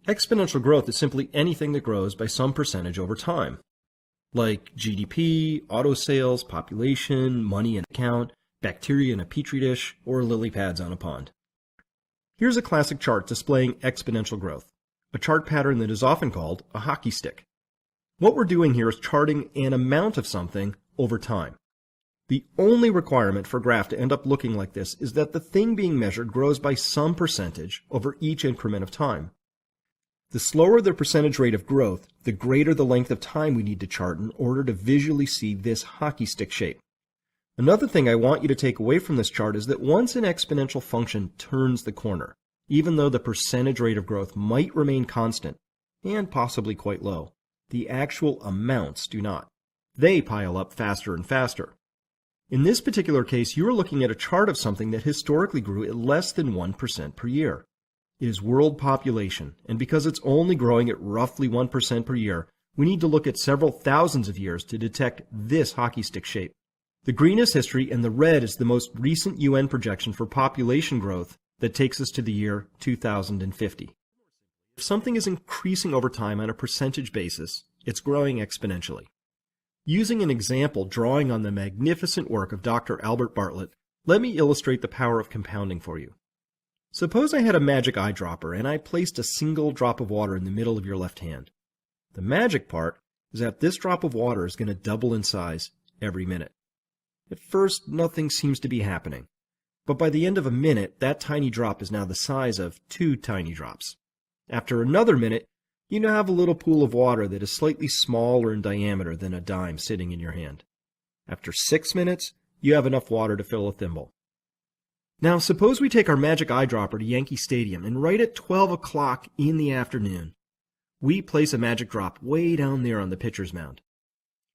Exponential growth is simply anything that grows by some percentage over time, like GDP, auto sales, population, money in account, bacteria in a petri dish, or lily pads on a pond. Here's a classic chart displaying exponential growth, a chart pattern that is often called a hockey stick. What we're doing here is charting an amount of something over time. The only requirement for a graph to end up looking like this is that the thing being measured grows by some percentage over each increment of time. The slower the percentage rate of growth, the greater the length of time we need to chart in order to visually see this hockey stick shape. Another thing I want you to take away from this chart is that once an exponential function turns the corner, even though the percentage rate of growth might remain constant, and possibly quite low, the actual amounts do not. They pile up faster and faster. In this particular case, you are looking at a chart of something that historically grew at less than 1% per year. It is world population, and because it's only growing at roughly 1% per year, we need to look at several thousands of years to detect this hockey stick shape. The green is history, and the red is the most recent UN projection for population growth that takes us to the year 2050. If something is increasing over time on a percentage basis, it's growing exponentially. Using an example drawing on the magnificent work of Dr. Albert Barlett, let me illustrate the power of compounding for you. Suppose I had a magic eyedropper and I placed a single drop of water in the middle of your left hand. The magic part is that this drop of water is going to double in size every minute. At first, nothing seems to be happening, but by the end of a minute, that tiny drop is now the size of 2 tiny drops. After another minute, you now have a little pool of water that is slightly smaller in diameter than a dime sitting in your hand. After 6 minutes, you have enough water to fill a thimble. Now, suppose we take our magic eyedropper to Yankee Stadium, and right at 12 o'clock in the afternoon, we place a magic drop way down there on the pitcher's mound.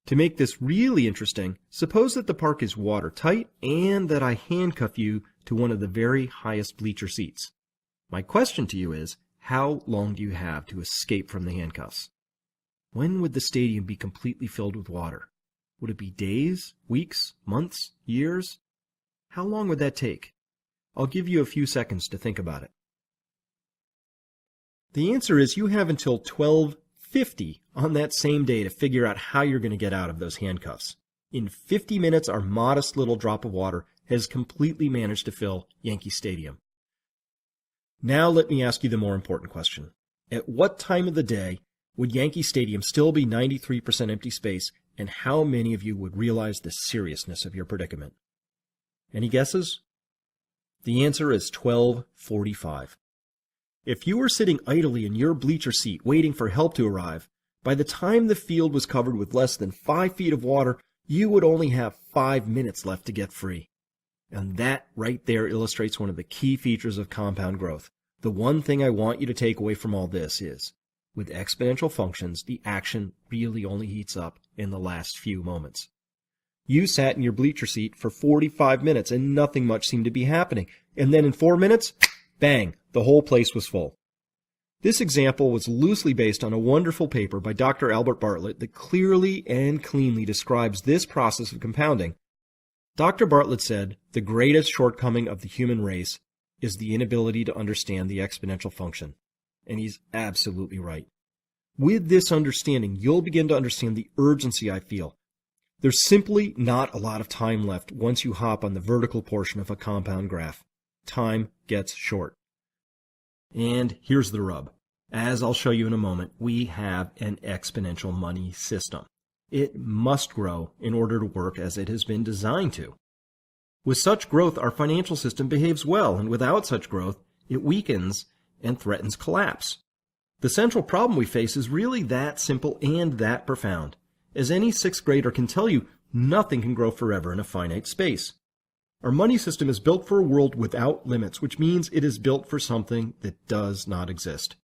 To make this really interesting, suppose that the park is watertight and that I handcuff you to one of the very highest bleacher seats. My question to you is, how long do you have to escape from the handcuffs? When would the stadium be completely filled with water? Would it be days, weeks, months, years? How long would that take? I'll give you a few seconds to think about it. The answer is you have until 12:50 on that same day to figure out how you're going to get out of those handcuffs. In 50 minutes, our modest little drop of water has completely managed to fill Yankee Stadium. Now let me ask you the more important question. At what time of the day would Yankee Stadium still be 93% empty space, and how many of you would realize the seriousness of your predicament? Any guesses? The answer is 12:45. If you were sitting idly in your bleacher seat waiting for help to arrive, by the time the field was covered with less than 5 feet of water, you would only have 5 minutes left to get free. And that right there illustrates one of the key features of compound growth. The one thing I want you to take away from all this is, with exponential functions, the action really only heats up in the last few moments. You sat in your bleacher seat for 45 minutes and nothing much seemed to be happening. And then in 4 minutes, bang, the whole place was full. This example was loosely based on a wonderful paper by Dr. Albert Barlett that clearly and cleanly describes this process of compounding. Dr. Barlett said, the greatest shortcoming of the human race is the inability to understand the exponential function. And he's absolutely right. With this understanding, you'll begin to understand the urgency I feel. There's simply not a lot of time left once you hop on the vertical portion of a compound graph. Time gets short. And here's the rub. As I'll show you in a moment, we have an exponential money system. It must grow in order to work as it has been designed to. With such growth, our financial system behaves well, and without such growth, it weakens and threatens collapse. The central problem we face is really that simple and that profound. As any 6th grader can tell you, nothing can grow forever in a finite space. Our money system is built for a world without limits, which means it is built for something that does not exist.